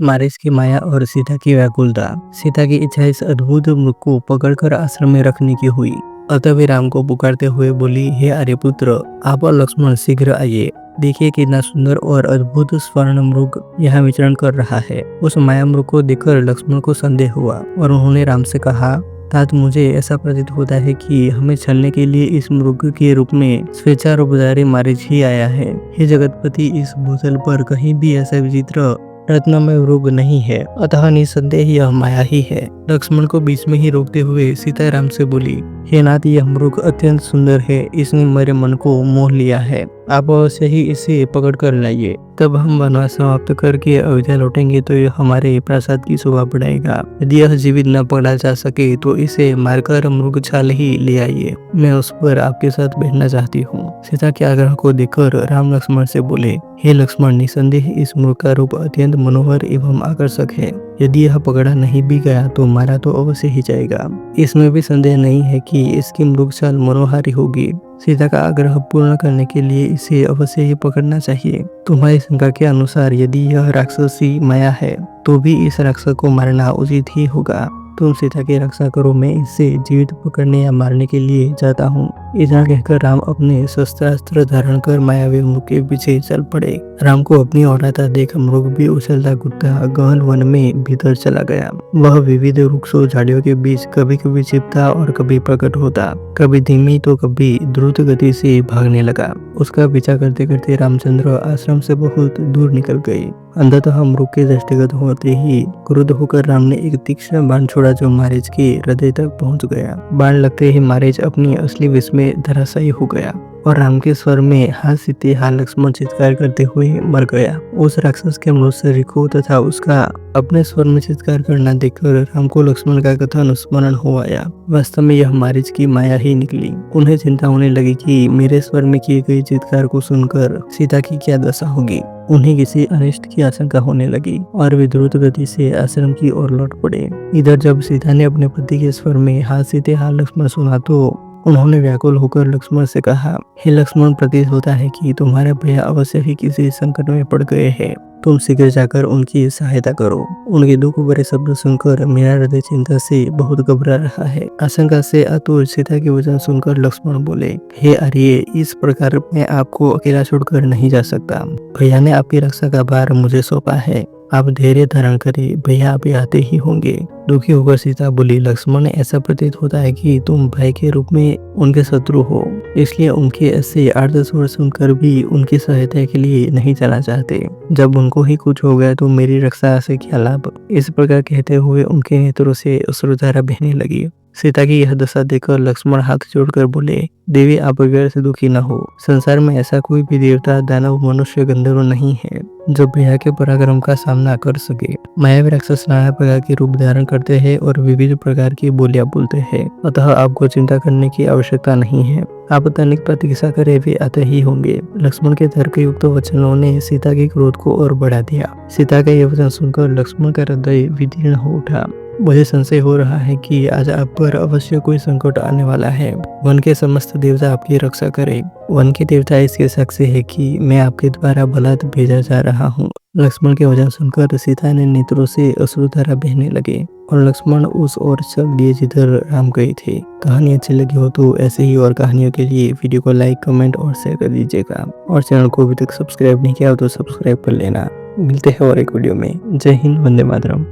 मारिच की माया और सीता की व्याकुलता। सीता की इच्छा इस अद्भुत मृग को पकड़कर आश्रम में रखने की हुई। अतः वे राम को पुकारते हुए बोली, हे आर्यपुत्र, आप और लक्ष्मण शीघ्र आइए। देखिए कितना सुंदर और अद्भुत स्वर्ण मृग यहाँ विचरण कर रहा है। उस माया मृग को देखकर लक्ष्मण को संदेह हुआ और उन्होंने राम से कहा, तात मुझे ऐसा प्रतीत होता है कि हमें छलने के लिए इस मृग के रूप में स्वेच्छारोपधारी मारिच ही आया है। हे जगतपति, इस भूतल पर कहीं भी ऐसा विचित्र रत्नमय मृग नहीं है, अतः निसंदेह यह माया ही है। लक्ष्मण को बीच में ही रोकते हुए सीता राम से बोली, हे नाथ, यह मृग अत्यंत सुंदर है, इसने मेरे मन को मोह लिया है। आप अवश्य ही इसे पकड़ कर लाइए, तब हम वनवास समाप्त करके अयोध्या लौटेंगे तो यह हमारे प्रासाद की शोभा बढ़ाएगा। यदि यह जीवित न पकड़ा जा सके तो इसे मारकर मृग छाल ही ले आइए, मैं उस पर आपके साथ बैठना चाहती हूँ। सीता के आग्रह को देखकर राम लक्ष्मण से बोले, हे लक्ष्मण, निसंदेह इस मृग का रूप अत्यंत मनोहर एवं आकर्षक है। यदि यह पकड़ा नहीं भी गया तो मारा तो अवश्य ही जाएगा। इसमें भी संदेह नहीं है कि इसकी मृग छाल मनोहारी होगी। सीता का आग्रह पूर्ण करने के लिए इसे अवश्य ही पकड़ना चाहिए। तुम्हारी शंका के अनुसार यदि यह राक्षसी माया है तो भी इस राक्षस को मारना उचित ही होगा। तुम सीता की रक्षा करो, मैं इसे जीवित पकड़ने या मारने के लिए जाता हूँ। इतना कहकर राम अपने शस्त्रास्त्र धारण कर मायावी मृग के पीछे चल पड़े। राम को अपनी ओर आता देख मृग भी उछलता कूदता गहन वन में भीतर चला गया। वह विविध वृक्षों झाड़ियों के बीच कभी कभी छिपता और कभी प्रकट होता, कभी धीमी तो कभी द्रुत गति से भागने लगा। उसका पीछा करते करते रामचंद्र आश्रम से बहुत दूर निकल गए। अंततः मृग के दृष्टिगत होते ही क्रुद्ध होकर राम ने एक तीक्ष्ण बाण छोड़ा जो मारिच के हृदय तक पहुंच गया। बाण लगते ही मारिच अपनी असली विष में धराशायी हो गया और राम के स्वर में हा सीते हा लक्ष्मण चित्कार करते हुए मर गया। उस राक्षस के मृत शरीर को तथा उसका अपने स्वर में चित्कार करना देखकर राम को लक्ष्मण का कथन स्मरण हो आया। वास्तव में यह मारिच की माया ही निकली। उन्हें चिंता होने लगी कि मेरे स्वर में किए गए चित्कार को सुनकर सीता की क्या दशा होगी। उन्हें किसी अनिष्ट की आशंका होने लगी और वे द्रुत गति से आश्रम की ओर लौट पड़े। इधर जब सीता ने अपने पति के स्वर में हा सीते हा लक्ष्मण सुना तो उन्होंने व्याकुल होकर लक्ष्मण से कहा, हे लक्ष्मण, प्रतीत होता है कि तुम्हारे भैया अवश्य ही किसी संकट में पड़ गए हैं। तुम शीघ्र जाकर उनकी सहायता करो। उनके दुख भरे शब्द सुनकर मेरा हृदय चिंता से बहुत घबरा रहा है। आशंका से आतुर सीता के वचन सुनकर लक्ष्मण बोले, हे आर्य, इस प्रकार मैं आपको अकेला छोड़कर नहीं जा सकता। भैया ने आपकी रक्षा का भार मुझे सौंपा है। आप धैर्य धारण करें, भैया आप आते ही होंगे। दुखी होकर सीता बोली, लक्ष्मण, ऐसा प्रतीत होता है कि तुम भाई के रूप में उनके शत्रु हो, इसलिए उनके ऐसे आर्त स्वर सुनकर भी उनकी सहायता के लिए नहीं जाना चाहते। जब उनको ही कुछ हो गया तो मेरी रक्षा से क्या लाभ। इस प्रकार कहते हुए उनके नेत्रों से अश्रुधारा बहने लगी। सीता की यह दशा देखकर लक्ष्मण हाथ जोड़कर बोले, देवी, आप व्यर्थ से दुखी न हो। संसार में ऐसा कोई भी देवता, दानव, मनुष्य, गंधर्व नहीं है जो भैया के पराक्रम का सामना कर सके। मायावी राक्षस नाना प्रकार के रूप धारण करते हैं और विविध प्रकार की बोलियां बोलते हैं, अतः आपको चिंता करने की आवश्यकता नहीं है। आप तनिक प्रतीक्षा करें, वे आते ही होंगे। लक्ष्मण के तर्कयुक्त वचनों ने सीता के क्रोध को और बढ़ा दिया। सीता का यह वचन सुनकर लक्ष्मण का हृदय विदीर्ण हो उठा। मुझे संशय हो रहा है कि आज आप पर अवश्य कोई संकट आने वाला है। वन के समस्त देवता आपकी रक्षा करें। वन के देवता इसके साक्षी है कि मैं आपके द्वारा बलात् भेजा जा रहा हूँ। लक्ष्मण के वचन सुनकर सीता ने नेत्रों से अश्रुधारा बहने लगे और लक्ष्मण उस ओर चल दिए जिधर राम गए थे। कहानी अच्छी लगी हो तो ऐसे ही और कहानियों के लिए वीडियो को लाइक, कमेंट और शेयर कर दीजिएगा और चैनल को अभी तक सब्सक्राइब नहीं किया हो तो सब्सक्राइब कर लेना। मिलते हैं और एक वीडियो में। जय हिंद, वंदे मातरम।